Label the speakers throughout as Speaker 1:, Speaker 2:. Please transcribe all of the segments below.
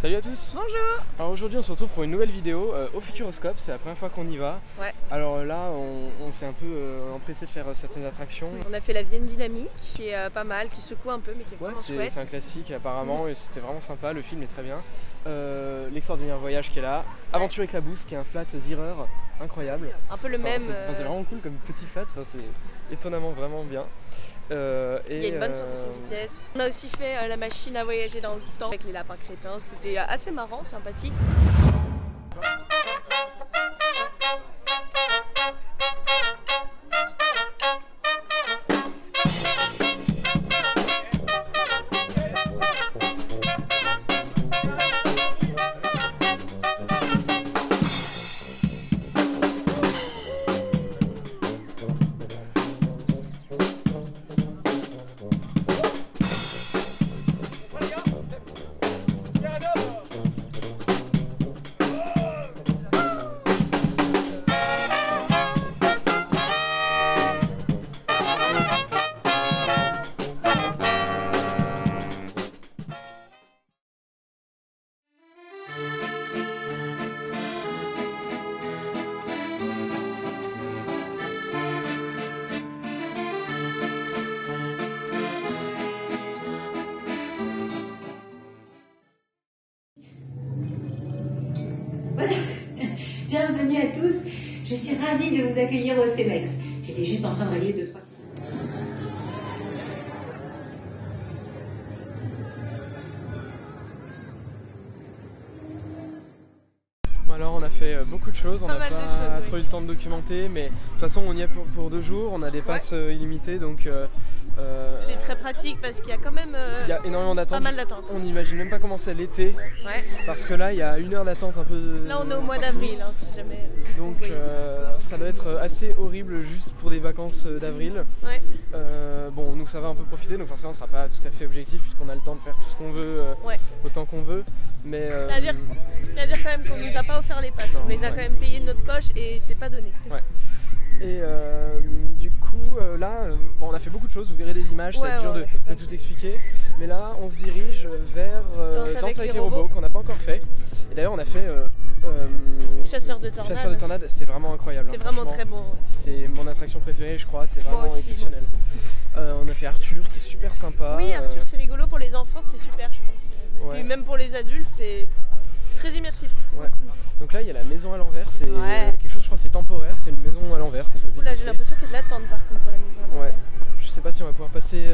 Speaker 1: Salut à tous.
Speaker 2: Bonjour.
Speaker 1: Alors aujourd'hui on se retrouve pour une nouvelle vidéo au Futuroscope, c'est la première fois qu'on y va.
Speaker 2: Ouais.
Speaker 1: Alors là on s'est un peu empressé de faire certaines attractions.
Speaker 2: On a fait la Vienne Dynamique qui est pas mal, qui secoue un peu mais qui est vraiment chouette.
Speaker 1: C'est un classique apparemment et c'était vraiment sympa, le film est très bien. L'extraordinaire voyage qui est là, Aventure Éclabousse qui est un flat Zierer incroyable.
Speaker 2: Un peu le même.
Speaker 1: C'est vraiment cool comme petit flat, c'est étonnamment vraiment bien.
Speaker 2: Il y a une bonne sensation de vitesse. On a aussi fait la machine à voyager dans le temps avec les lapins crétins. C'était assez marrant, sympathique.
Speaker 3: Voilà, bienvenue à tous. Je suis ravie de vous accueillir au CEMEX. J'étais juste en train de relier 2-3.
Speaker 1: Alors on a fait beaucoup de choses, on n'a pas trop
Speaker 2: oui.
Speaker 1: eu le temps de documenter, mais de toute façon on y est pour 2 jours, on a des passes illimitées donc
Speaker 2: c'est très pratique parce qu'il y a quand même
Speaker 1: il y a énormément d'attentes.
Speaker 2: pas mal d'attentes.
Speaker 1: On n'imagine même pas comment c'est l'été, parce que là il y a 1 heure d'attente un peu.
Speaker 2: Là on est au mois d'avril, hein, si jamais.
Speaker 1: Donc ça doit être assez horrible juste pour des vacances d'avril.
Speaker 2: Ouais.
Speaker 1: Bon, nous ça va un peu profiter, donc forcément on sera pas tout à fait objectif puisqu'on a le temps de faire tout ce qu'on veut autant qu'on veut. Mais
Speaker 2: C'est-à-dire quand même qu'on nous a pas offert les passes, on les a quand même payés de notre poche et c'est pas donné.
Speaker 1: Ouais. Et du coup là on a fait beaucoup de choses, vous verrez des images, ça va être dur de tout expliquer. Mais là on se dirige vers Danse avec les robots qu'on n'a pas encore fait. Et d'ailleurs on a fait
Speaker 2: Chasseur de tornades.
Speaker 1: Chasseur de tornades, c'est vraiment incroyable.
Speaker 2: C'est vraiment très bon. Ouais.
Speaker 1: C'est mon attraction préférée je crois, c'est vraiment exceptionnel. On a fait Arthur qui est super sympa.
Speaker 2: Oui, Arthur c'est rigolo pour les enfants, c'est super je pense.
Speaker 1: Ouais.
Speaker 2: Et même pour les adultes c'est très immersif.
Speaker 1: Ouais. Donc là il y a la maison à l'envers, c'est quelque chose je crois c'est temporaire, c'est une maison à l'envers qu'on peut visiter.
Speaker 2: Là j'ai l'impression qu'il y a de l'attente par contre pour la maison à l'envers.
Speaker 1: Ouais. Je sais pas si on va pouvoir passer.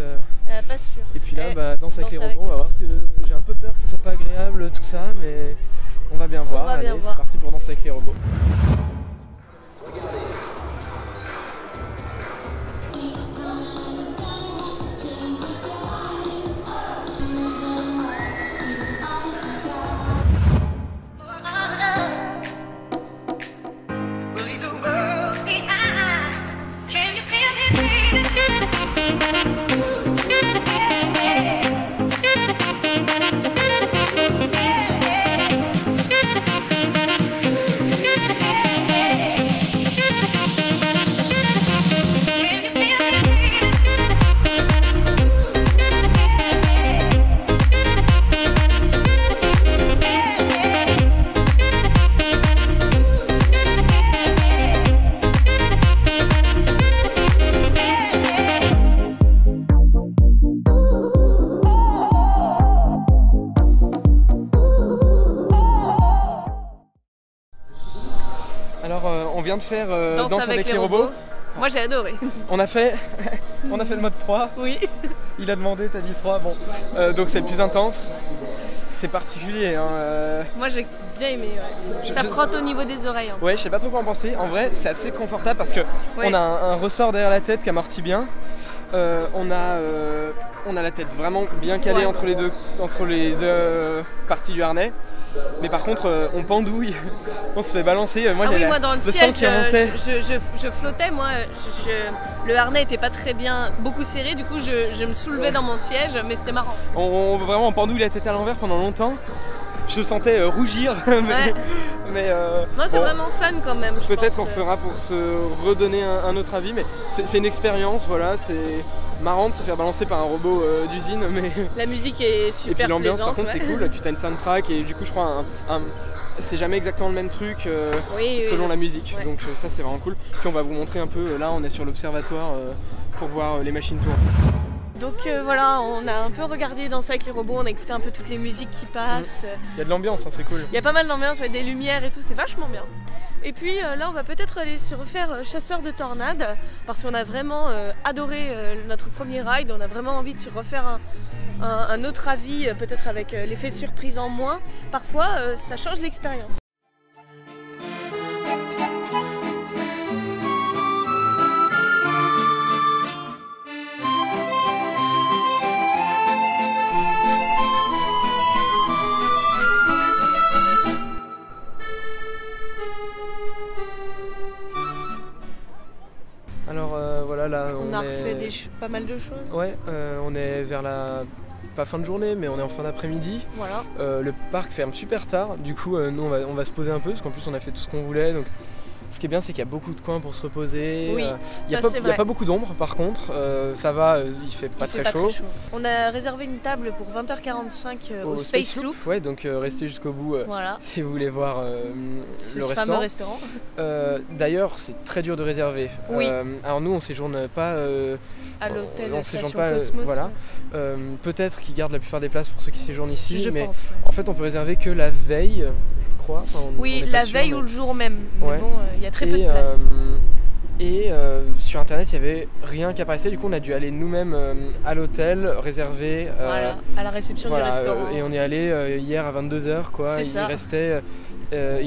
Speaker 2: Pas sûr.
Speaker 1: Et puis là Danse avec les robots, on va voir ce que j'ai un peu peur que ce soit pas agréable tout ça, mais on va bien voir. Allez, c'est parti pour Danse avec les robots. Alors on vient de faire Danse avec les robots.
Speaker 2: Moi j'ai adoré.
Speaker 1: On a fait le mode 3.
Speaker 2: Oui.
Speaker 1: Il a demandé, t'as dit 3, bon. Donc c'est le plus intense. C'est particulier. Hein,
Speaker 2: Moi j'ai bien aimé. Ouais. Ça frotte au niveau des oreilles. Hein.
Speaker 1: Ouais, je sais pas trop quoi en penser. En vrai, c'est assez confortable parce que on a un ressort derrière la tête qui amortit bien. On a la tête vraiment bien calée entre les deux parties du harnais. Mais par contre, on pendouille, on se fait balancer. Moi,
Speaker 2: moi dans le siège,
Speaker 1: sang qui remontait.
Speaker 2: Je flottais. Moi, le harnais était pas très bien, beaucoup serré. Du coup, je me soulevais dans mon siège, mais c'était marrant.
Speaker 1: Vraiment, on pendouille la tête à l'envers pendant longtemps. Je sentais rougir. Mais
Speaker 2: moi c'est vraiment fun quand même.
Speaker 1: Peut-être qu'on fera pour se redonner un autre avis, mais c'est une expérience, voilà, c'est marrant de se faire balancer par un robot d'usine, mais
Speaker 2: la musique est super.
Speaker 1: Et puis l'ambiance par
Speaker 2: plaisante,
Speaker 1: contre c'est cool, puis t'as une soundtrack et du coup je crois c'est jamais exactement le même truc selon la musique, donc ça c'est vraiment cool. Puis on va vous montrer un peu, là on est sur l'observatoire pour voir les machines tourner.
Speaker 2: Donc voilà, on a un peu regardé Danser avec les robots, on a écouté un peu toutes les musiques qui passent.
Speaker 1: Il y a de l'ambiance, hein, c'est cool.
Speaker 2: Il y a pas mal d'ambiance, des lumières et tout, c'est vachement bien. Et puis là on va peut-être aller se refaire Chasseur de tornades parce qu'on a vraiment adoré notre premier ride, on a vraiment envie de se refaire un autre avis, peut-être avec l'effet de surprise en moins. Parfois ça change l'expérience.
Speaker 1: Alors voilà, là
Speaker 2: on a refait pas mal de choses.
Speaker 1: Ouais, on est vers pas fin de journée, mais on est en fin d'après-midi.
Speaker 2: Voilà.
Speaker 1: Le parc ferme super tard, du coup nous on va se poser un peu, parce qu'en plus on a fait tout ce qu'on voulait. Donc ce qui est bien, c'est qu'il y a beaucoup de coins pour se reposer.
Speaker 2: Oui,
Speaker 1: il n'y a pas beaucoup d'ombre par contre, ça va, il fait pas très chaud.
Speaker 2: On a réservé une table pour 20h45 au Space Loop.
Speaker 1: Ouais, donc restez jusqu'au bout si vous voulez voir le
Speaker 2: fameux restaurant.
Speaker 1: D'ailleurs, c'est très dur de réserver.
Speaker 2: Oui.
Speaker 1: Alors nous, on séjourne pas
Speaker 2: à l'hôtel,
Speaker 1: on séjourne pas,
Speaker 2: Cosmos.
Speaker 1: Voilà. Peut-être qu'ils gardent la plupart des places pour ceux qui séjournent ici, mais
Speaker 2: pense,
Speaker 1: en fait, on peut réserver que la veille.
Speaker 2: Oui, la veille ou le jour même, mais bon, il y a très peu de place.
Speaker 1: Et sur internet, il n'y avait rien qui apparaissait, du coup on a dû aller nous-mêmes à l'hôtel, réserver.
Speaker 2: Voilà, à la réception du restaurant.
Speaker 1: Et on est allé hier à 22h, quoi. Il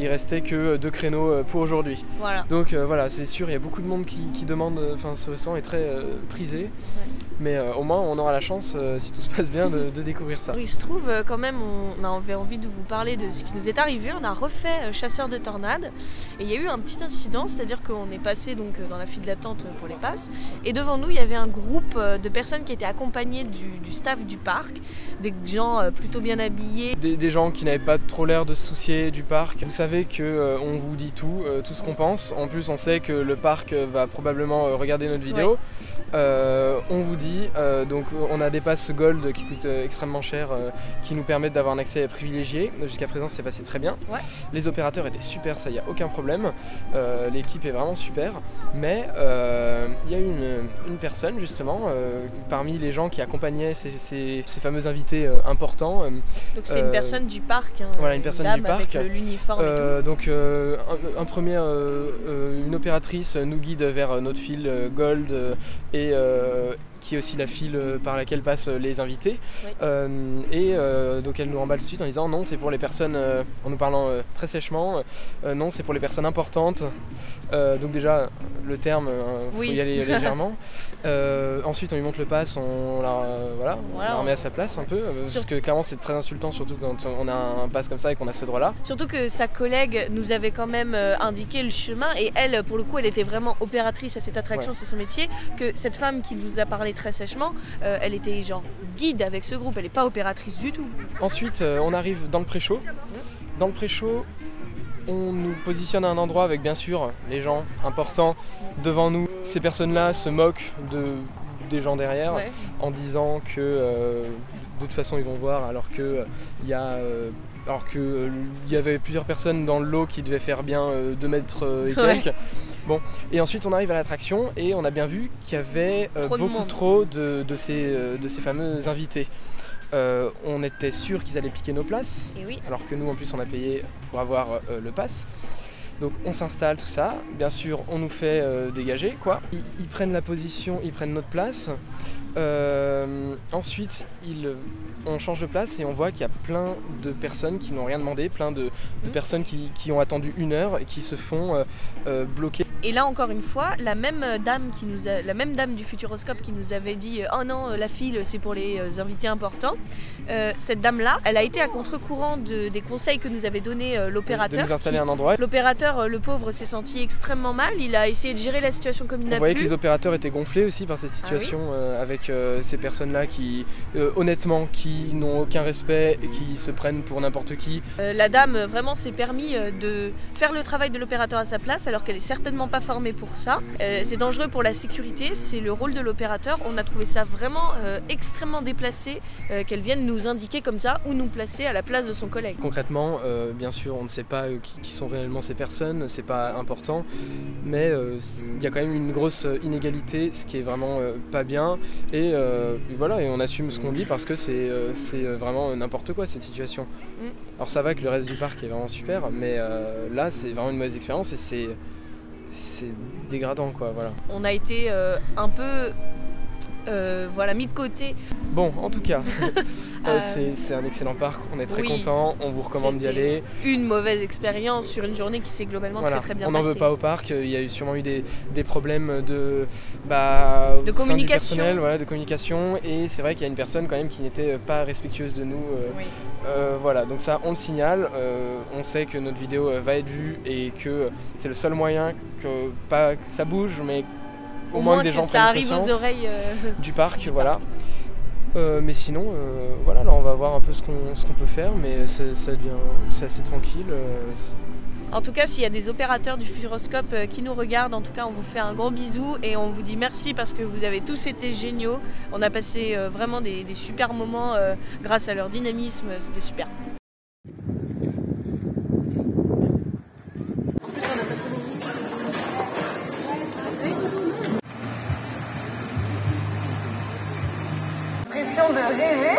Speaker 1: restait que 2 créneaux pour aujourd'hui.
Speaker 2: Voilà.
Speaker 1: Donc voilà, c'est sûr, il y a beaucoup de monde qui demande, enfin ce restaurant est très prisé. Ouais. Mais au moins on aura la chance, si tout se passe bien, de découvrir ça.
Speaker 2: Il se trouve quand même, on avait envie de vous parler de ce qui nous est arrivé. On a refait Chasseur de tornades et il y a eu un petit incident, c'est-à-dire qu'on est passé donc dans la file d'attente pour les passes et devant nous il y avait un groupe de personnes qui étaient accompagnées du staff du parc, des gens plutôt bien habillés.
Speaker 1: Des gens qui n'avaient pas trop l'air de se soucier du parc. Vous savez qu'on vous dit tout ce qu'on pense. En plus on sait que le parc va probablement regarder notre vidéo. Ouais. On vous dit, donc on a des passes gold qui coûtent extrêmement cher, qui nous permettent d'avoir un accès privilégié. Jusqu'à présent c'est passé très bien. Ouais. Les opérateurs étaient super, ça y a aucun problème. L'équipe est vraiment super. Mais il y a eu une personne justement, parmi les gens qui accompagnaient ces fameux invités importants.
Speaker 2: Donc c'était une personne du parc. Hein,
Speaker 1: voilà, une personne du parc.
Speaker 2: Avec l'uniforme et tout.
Speaker 1: Donc une opératrice nous guide vers notre file gold et qui est aussi la file par laquelle passent les invités. Oui. Donc elle nous remballe tout de suite en disant non, c'est pour les personnes, en nous parlant très sèchement, non, c'est pour les personnes importantes. Donc déjà, le terme, faut y aller légèrement. Ensuite, on lui montre le pass, on la remet à sa place un peu, parce que clairement c'est très insultant, surtout quand on a un pass comme ça et qu'on a ce droit-là.
Speaker 2: Surtout que sa collègue nous avait quand même indiqué le chemin et elle, pour le coup, elle était vraiment opératrice à cette attraction, c'est son métier, que cette femme qui nous a parlé très sèchement, elle était genre guide avec ce groupe, elle n'est pas opératrice du tout.
Speaker 1: Ensuite, on arrive dans le pré-show. Dans le pré-show, on nous positionne à un endroit avec bien sûr les gens importants devant nous. Ces personnes-là se moquent des gens derrière en disant que de toute façon ils vont voir alors qu'il y avait plusieurs personnes dans le lot qui devaient faire bien 2 mètres et quelques. Bon. Et ensuite on arrive à l'attraction et on a bien vu qu'il y avait beaucoup trop de ces fameux invités. On était sûr qu'ils allaient piquer nos places, alors que nous en plus on a payé pour avoir le pass. Donc on s'installe, tout ça, bien sûr on nous fait dégager quoi. Ils prennent la position, ils prennent notre place. Ensuite on change de place et on voit qu'il y a plein de personnes qui n'ont rien demandé, plein de personnes qui ont attendu 1 heure et qui se font bloquer
Speaker 2: Et là encore une fois, la même dame du Futuroscope qui nous avait dit « Oh non, la file c'est pour les invités importants », cette dame-là, elle a été à contre-courant des conseils que nous avait donné l'opérateur.
Speaker 1: De nous installer un endroit.
Speaker 2: L'opérateur, le pauvre, s'est senti extrêmement mal, il a essayé de gérer la situation comme il n'a pu.
Speaker 1: On voyait que les opérateurs étaient gonflés aussi par cette situation, avec ces personnes-là qui, honnêtement, qui n'ont aucun respect et qui se prennent pour n'importe qui.
Speaker 2: La dame vraiment s'est permis de faire le travail de l'opérateur à sa place alors qu'elle est certainement pas formée pour ça. C'est dangereux pour la sécurité, c'est le rôle de l'opérateur. On a trouvé ça vraiment extrêmement déplacé qu'elle vienne nous indiquer comme ça où nous placer à la place de son collègue.
Speaker 1: Concrètement, bien sûr, on ne sait pas qui sont réellement ces personnes, c'est pas important, mais il y a quand même une grosse inégalité, ce qui est vraiment pas bien. Et voilà, et on assume ce qu'on dit parce que c'est vraiment n'importe quoi cette situation. Alors ça va que le reste du parc est vraiment super, mais là c'est vraiment une mauvaise expérience et c'est dégradant quoi, voilà.
Speaker 2: On a été un peu mis de côté.
Speaker 1: Bon, en tout cas, c'est un excellent parc, on est très contents, on vous recommande d'y aller.
Speaker 2: Une mauvaise expérience sur une journée qui s'est globalement très bien passée.
Speaker 1: On n'en veut pas au parc, il y a sûrement eu des problèmes de
Speaker 2: communication.
Speaker 1: De communication, et c'est vrai qu'il y a une personne quand même qui n'était pas respectueuse de nous. Voilà, donc ça on le signale, on sait que notre vidéo va être vue et que c'est le seul moyen que, pas que ça bouge, mais au moins que des gens prennent conscience
Speaker 2: aux oreilles
Speaker 1: du parc, voilà. Mais sinon, voilà, là on va voir un peu ce qu'on peut faire, mais c'est assez tranquille.
Speaker 2: En tout cas, s'il y a des opérateurs du Futuroscope qui nous regardent, en tout cas on vous fait un gros bisou et on vous dit merci parce que vous avez tous été géniaux. On a passé vraiment des super moments grâce à leur dynamisme, c'était super. De rêver.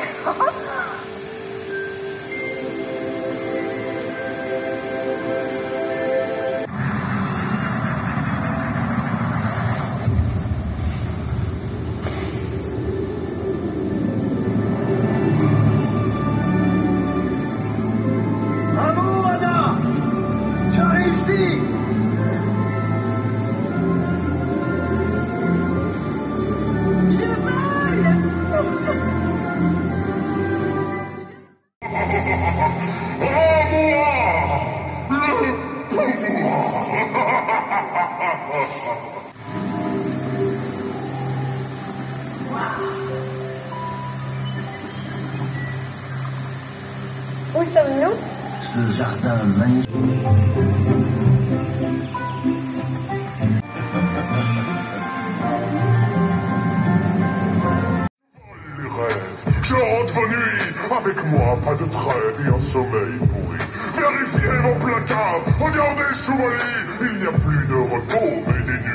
Speaker 4: Bravo Anna, tu as réussi.
Speaker 3: Je vole.
Speaker 5: Où sommes-nous?
Speaker 4: Ce jardin magnifique.
Speaker 6: Les rêves, je rentre vos nuits, avec moi pas de trêve et un sommeil pourri. Vérifiez mon placard, regardez sous mon lit, il n'y a plus de repos mais des nuits.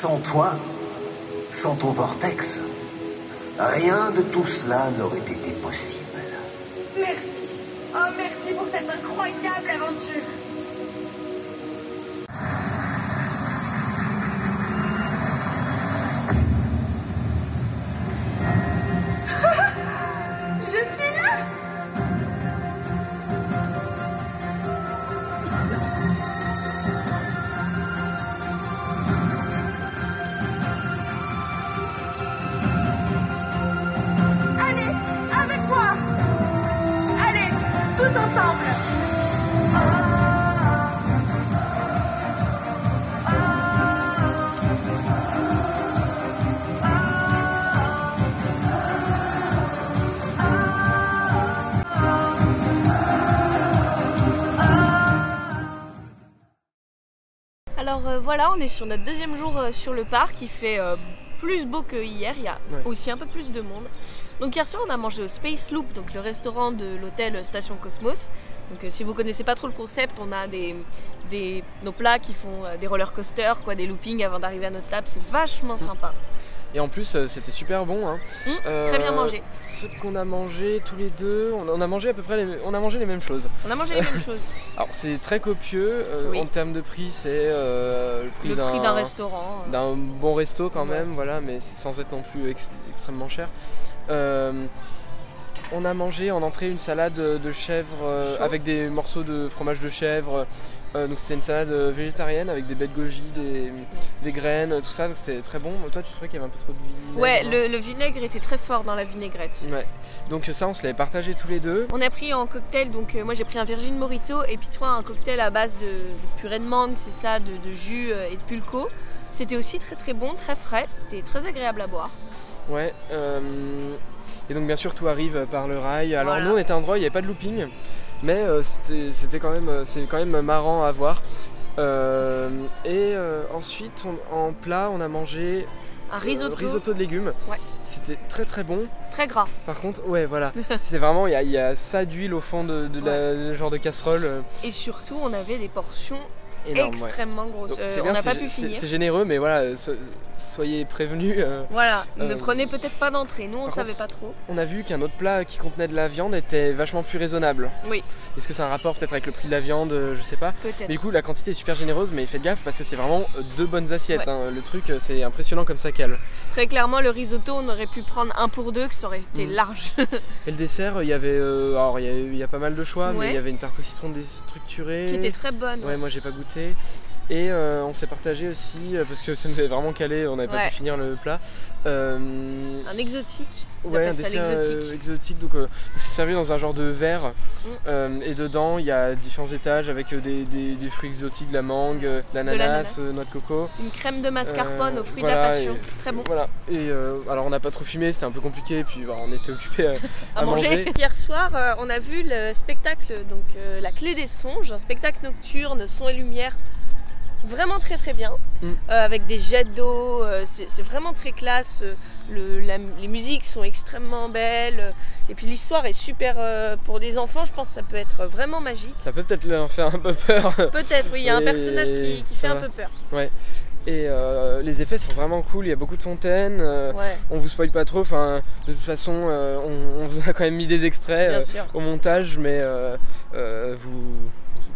Speaker 4: Sans toi, sans ton vortex, rien de tout cela n'aurait été possible.
Speaker 5: Merci. Oh, merci pour cette incroyable aventure. Je suis là. Allez, avec moi. Allez, tout ensemble.
Speaker 2: Alors voilà, on est sur notre deuxième jour sur le parc. Il fait plus beau que hier, il y a aussi un peu plus de monde. Donc hier soir on a mangé au Space Loop, donc le restaurant de l'hôtel Station Cosmos. Donc si vous connaissez pas trop le concept, on a nos plats qui font des roller coasters, quoi, des loopings avant d'arriver à notre table, c'est vachement sympa.
Speaker 1: Et en plus c'était super bon. Hein.
Speaker 2: Très bien mangé.
Speaker 1: Ce qu'on a mangé tous les deux, on a mangé à peu près on a mangé les mêmes choses.
Speaker 2: On a mangé les mêmes choses.
Speaker 1: Alors c'est très copieux, en termes de prix c'est le prix
Speaker 2: d'un restaurant.
Speaker 1: D'un bon resto quand même, voilà, mais sans être non plus extrêmement cher. On a mangé en entrée une salade de chèvre avec des morceaux de fromage de chèvre. Donc c'était une salade végétarienne avec des baies de goji, des graines, tout ça, donc c'était très bon. Toi tu trouvais qu'il y avait un peu trop de vinaigre?
Speaker 2: Ouais, le vinaigre était très fort dans la vinaigrette.
Speaker 1: Ouais. Donc ça on se l'avait partagé tous les deux.
Speaker 2: On a pris en cocktail, donc moi j'ai pris un Virgin Mojito et puis toi un cocktail à base de purée de mangue, c'est ça, de jus et de pulco. C'était aussi très très bon, très frais, c'était très agréable à boire.
Speaker 1: Ouais, et donc bien sûr tout arrive par le rail. Alors
Speaker 2: voilà.
Speaker 1: Nous on était à un endroit où il n'y avait pas de looping, mais c'est quand même marrant à voir. Ensuite en plat on a mangé
Speaker 2: un risotto
Speaker 1: de légumes.
Speaker 2: Ouais.
Speaker 1: C'était très très bon.
Speaker 2: Très gras.
Speaker 1: Par contre, ouais voilà, c'est vraiment, il y a ça d'huile au fond de la genre de casserole.
Speaker 2: Et surtout on avait des portions
Speaker 1: énorme,
Speaker 2: extrêmement grosse.
Speaker 1: Donc,
Speaker 2: on n'a pas pu finir.
Speaker 1: C'est généreux, mais voilà, soyez prévenus.
Speaker 2: Voilà, ne prenez peut-être pas d'entrée. Nous, on savait pas trop.
Speaker 1: On a vu qu'un autre plat qui contenait de la viande était vachement plus raisonnable.
Speaker 2: Oui.
Speaker 1: Est-ce que c'est un rapport peut-être avec le prix de la viande? Je sais pas.
Speaker 2: Peut-être.
Speaker 1: Mais du coup, la quantité est super généreuse, mais faites gaffe parce que c'est vraiment deux bonnes assiettes.
Speaker 2: Ouais.
Speaker 1: Hein. Le truc, c'est impressionnant comme ça cale.
Speaker 2: Très clairement, le risotto, on aurait pu prendre un pour deux, que ça aurait été large.
Speaker 1: Et le dessert, il y avait, alors il y a pas mal de choix,
Speaker 2: Ouais.
Speaker 1: mais il y avait une tarte au citron déstructurée.
Speaker 2: Qui était très bonne.
Speaker 1: Ouais, moi j'ai pas goûté. Et on s'est partagé aussi, parce que ça nous avait vraiment calé, on n'avait pas pu finir le plat.
Speaker 2: Un exotique.
Speaker 1: Ouais, un dessert exotique. Donc c'est servi dans un genre de verre. Et dedans, il y a différents étages avec des fruits exotiques, de la mangue, l'ananas, noix de coco.
Speaker 2: Une crème de mascarpone aux fruits de la passion. Très bon.
Speaker 1: Voilà. Et alors on n'a pas trop fumé, c'était un peu compliqué, puis on était occupés à manger.
Speaker 2: Hier soir, on a vu le spectacle, donc La Clé des Songes, un spectacle nocturne, son et lumière. Vraiment très très bien, avec des jets d'eau, c'est vraiment très classe, les musiques sont extrêmement belles, et puis l'histoire est super, pour des enfants je pense que ça peut être vraiment magique.
Speaker 1: Ça peut peut-être leur faire un peu peur.
Speaker 2: Peut-être, oui, il y a un personnage qui fait un peu peur.
Speaker 1: Ouais. Et les effets sont vraiment cool, il y a beaucoup de fontaines,
Speaker 2: ouais.
Speaker 1: On vous spoil pas trop, enfin de toute façon on vous a quand même mis des extraits au montage, mais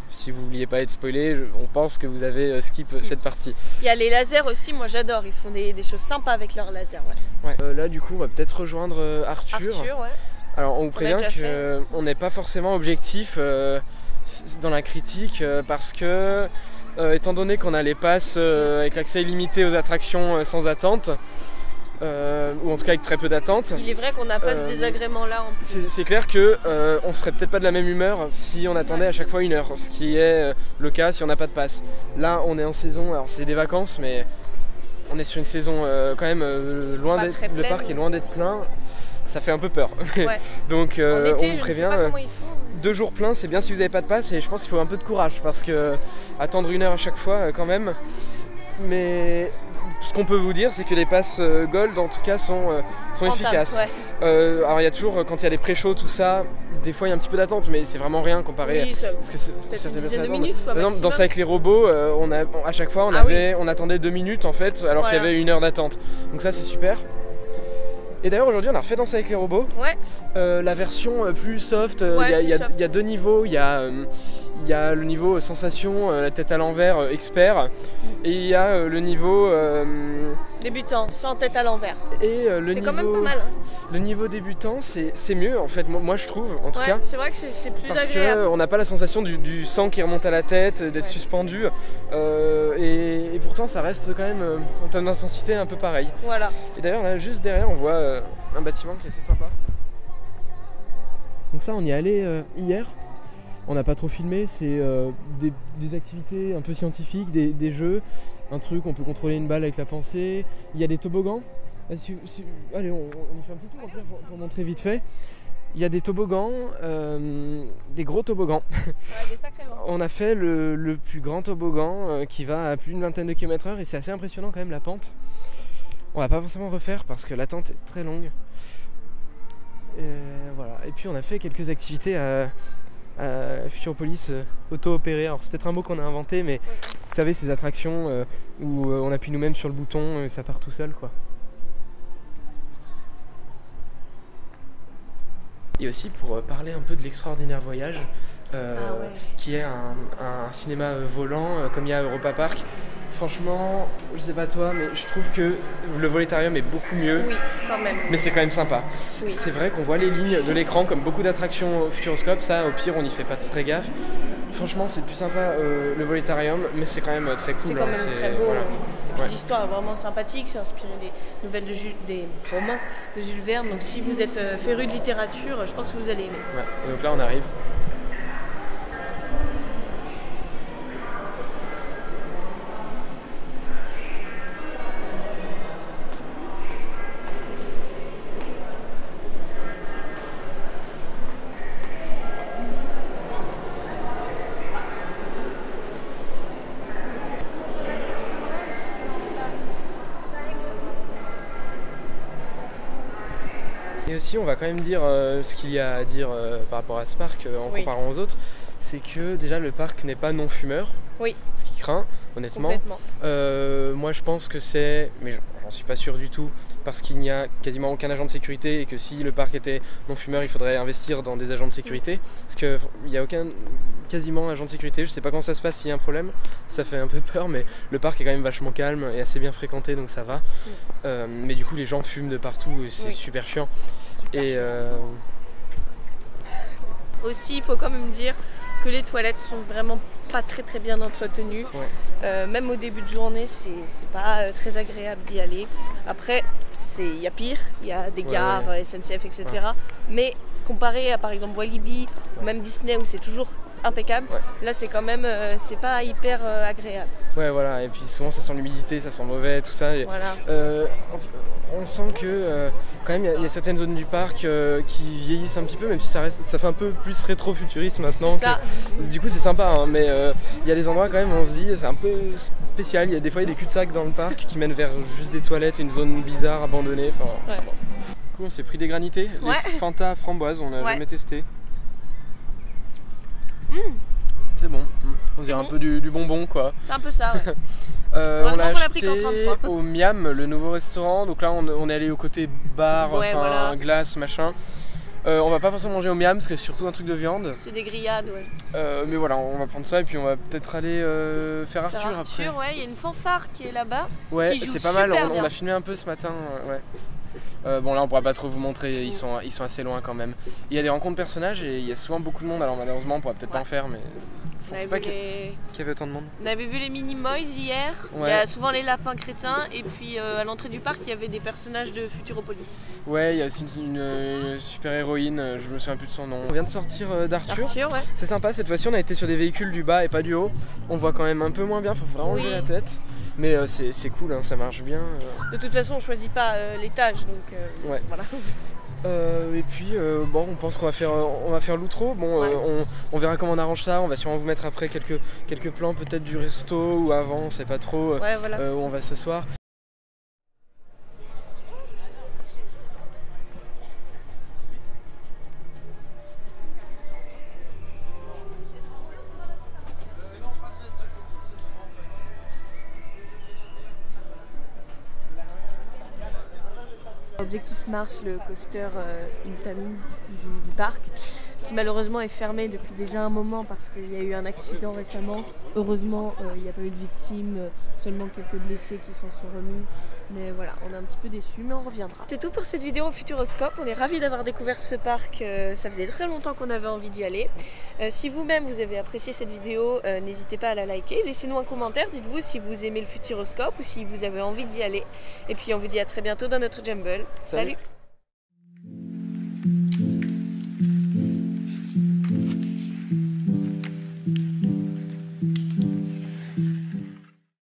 Speaker 1: si vous vouliez pas être spoilé, on pense que vous avez skip cette partie.
Speaker 2: Il y a les lasers aussi, moi j'adore, ils font des choses sympas avec leurs lasers. Ouais.
Speaker 1: Là du coup on va peut-être rejoindre Arthur.
Speaker 2: Ouais.
Speaker 1: Alors on vous prévient qu'on n'est pas forcément objectif dans la critique parce que étant donné qu'on a les passes avec l'accès illimité aux attractions sans attente, ou en tout cas avec très peu d'attente.
Speaker 2: Il est vrai qu'on n'a pas ce désagrément-là en plus.
Speaker 1: C'est clair que on serait peut-être pas de la même humeur si on attendait à chaque fois 1 heure, ce qui est le cas si on n'a pas de passe. Là on est en saison, alors c'est des vacances, mais on est sur une saison quand même loin d'être, le parc est loin d'être plein, ça fait un peu peur.
Speaker 2: Ouais.
Speaker 1: Donc
Speaker 2: été,
Speaker 1: on vous prévient, 2 jours pleins c'est bien si vous n'avez pas de passe, et je pense qu'il faut un peu de courage parce que attendre 1 heure à chaque fois quand même. mais ce qu'on peut vous dire, c'est que les passes Gold en tout cas sont efficaces.
Speaker 2: Ouais.
Speaker 1: Alors il y a toujours, quand il y a les pré-shows, tout ça, des fois il y a un petit peu d'attente, mais c'est vraiment rien comparé
Speaker 2: Oui, ça,
Speaker 1: parce que
Speaker 2: peut-être une dizaine de minutes, quoi,
Speaker 1: par exemple, dans ça avec les robots, à chaque fois on attendait 2 minutes en fait, alors qu'il y avait 1 heure d'attente. Donc ça c'est super. Et d'ailleurs aujourd'hui on a refait Danser avec les robots.
Speaker 2: Ouais.
Speaker 1: La version plus soft, il y a 2 niveaux, il y a le niveau sensation, la tête à l'envers, expert, et il y a le niveau
Speaker 2: débutant, sans tête à l'envers.
Speaker 1: Et le
Speaker 2: c'est
Speaker 1: niveau,
Speaker 2: quand même pas mal.
Speaker 1: Le niveau débutant, c'est mieux en fait, moi je trouve en tout cas.
Speaker 2: C'est vrai que c'est plus
Speaker 1: parce
Speaker 2: agréable.
Speaker 1: Parce qu'on n'a pas la sensation du sang qui remonte à la tête, d'être suspendu, et pourtant ça reste quand même en termes d'intensité un peu pareil.
Speaker 2: Voilà.
Speaker 1: Et d'ailleurs là juste derrière on voit un bâtiment qui est assez sympa. Donc ça on y est allé hier, on n'a pas trop filmé, c'est des activités un peu scientifiques, des jeux, un truc, on peut contrôler une balle avec la pensée, il y a des toboggans. Allez, on fait un petit tour pour montrer vite fait. Il y a des toboggans, des gros toboggans.
Speaker 2: Ouais, des sacrés grands.
Speaker 1: On a fait le plus grand toboggan qui va à plus d'une vingtaine de km/h et c'est assez impressionnant quand même la pente. On va pas forcément refaire parce que la pente est très longue. Voilà. Et puis on a fait quelques activités à Futuropolis auto-opérées. Alors c'est peut-être un mot qu'on a inventé, mais vous savez ces attractions où on appuie nous-mêmes sur le bouton et ça part tout seul quoi. Et aussi pour parler un peu de l'extraordinaire voyage, qui est un cinéma volant comme il y a à Europa Park. Franchement, je sais pas toi, mais je trouve que le Voletarium est beaucoup mieux.
Speaker 2: Oui, quand même.
Speaker 1: Mais c'est quand même sympa. C'est vrai qu'on voit les lignes de l'écran comme beaucoup d'attractions au Futuroscope. Ça, au pire, on n'y fait pas très gaffe. Franchement, c'est plus sympa le Voletarium, mais c'est quand même très cool.
Speaker 2: C'est quand même très beau.
Speaker 1: Voilà.
Speaker 2: Et puis l'histoire est vraiment sympathique. C'est inspiré des nouvelles des romans de Jules Verne. Donc si vous êtes féru de littérature, je pense que vous allez aimer.
Speaker 1: Ouais. Et donc là, on arrive. Et aussi, on va quand même dire ce qu'il y a à dire par rapport à ce parc en comparant aux autres, c'est que déjà le parc n'est pas non fumeur, ce qui craint honnêtement. Moi je pense que c'est, mais j'en suis pas sûr du tout, parce qu'il n'y a quasiment aucun agent de sécurité et que si le parc était non fumeur, il faudrait investir dans des agents de sécurité, parce qu'il n'y a quasiment agent de sécurité. Je sais pas comment ça se passe s'il y a un problème, ça fait un peu peur, mais le parc est quand même vachement calme et assez bien fréquenté, donc ça va. Mais du coup les gens fument de partout et c'est super chiant.
Speaker 2: Aussi il faut quand même dire que les toilettes sont vraiment pas très bien entretenues. Même au début de journée c'est pas très agréable d'y aller. Après il y a pire, il y a des gares, SNCF, etc. Mais comparé à par exemple Walibi ou même Disney où c'est toujours impeccable, là c'est quand même c'est pas hyper agréable. Ouais voilà, et puis souvent ça sent l'humidité, ça sent mauvais, tout ça. On sent que quand même il y a certaines zones du parc qui vieillissent un petit peu, même si ça fait un peu plus rétro-futuriste maintenant. Du coup c'est sympa, hein, mais il y a des endroits quand même où on se dit c'est un peu spécial. Des fois il y a des cul-de-sac dans le parc qui mènent vers juste des toilettes et une zone bizarre abandonnée. Bon. Du coup on s'est pris des granités, les Fanta framboises, on n'a jamais testé. C'est bon, on dirait un peu du bonbon quoi. C'est un peu ça, ouais. On a acheté au Miam, le nouveau restaurant, donc là on est allé au côté bar, glace, machin. On va pas forcément manger au Miam parce que c'est surtout un truc de viande. C'est des grillades, mais voilà, on va prendre ça et puis on va peut-être aller faire Arthur après. Il y a une fanfare qui est là-bas. Ouais, c'est pas mal, on a filmé un peu ce matin, bon là on pourra pas trop vous montrer, ils sont assez loin quand même. Il y a des rencontres personnages et il y a souvent beaucoup de monde, alors malheureusement on pourra peut-être pas en faire, mais je pensais pas qu'il y avait autant de monde. On avait vu les Minimoys hier, il y a souvent les lapins crétins et puis à l'entrée du parc il y avait des personnages de Futuropolis. Ouais, il y a aussi une super héroïne, je me souviens plus de son nom. On vient de sortir d'Arthur, c'est sympa, cette fois-ci on a été sur des véhicules du bas et pas du haut. On voit quand même un peu moins bien, faut vraiment lever la tête. Mais c'est cool, hein, ça marche bien. De toute façon on choisit pas l'étage, donc voilà.
Speaker 1: Et puis bon, on pense qu'on va faire l'outro. Bon,
Speaker 2: Ouais.
Speaker 1: on verra comment on arrange ça. On va sûrement vous mettre après quelques plans peut-être du resto ou avant, on sait pas trop
Speaker 2: Ouais, voilà.
Speaker 1: où on va ce soir.
Speaker 2: Objectif Mars, le coaster Intamin du parc, qui malheureusement est fermé depuis déjà un moment parce qu'il y a eu un accident récemment. Heureusement, il n'y a pas eu de victimes, seulement quelques blessés qui s'en sont remis. Mais voilà, on est un petit peu déçus, mais on reviendra. C'est tout pour cette vidéo au Futuroscope. On est ravis d'avoir découvert ce parc. Ça faisait très longtemps qu'on avait envie d'y aller. Si vous-même vous avez apprécié cette vidéo, n'hésitez pas à la liker. Laissez-nous un commentaire. Dites-vous si vous aimez le Futuroscope ou si vous avez envie d'y aller. Et puis on vous dit à très bientôt dans notre Jumble. Salut.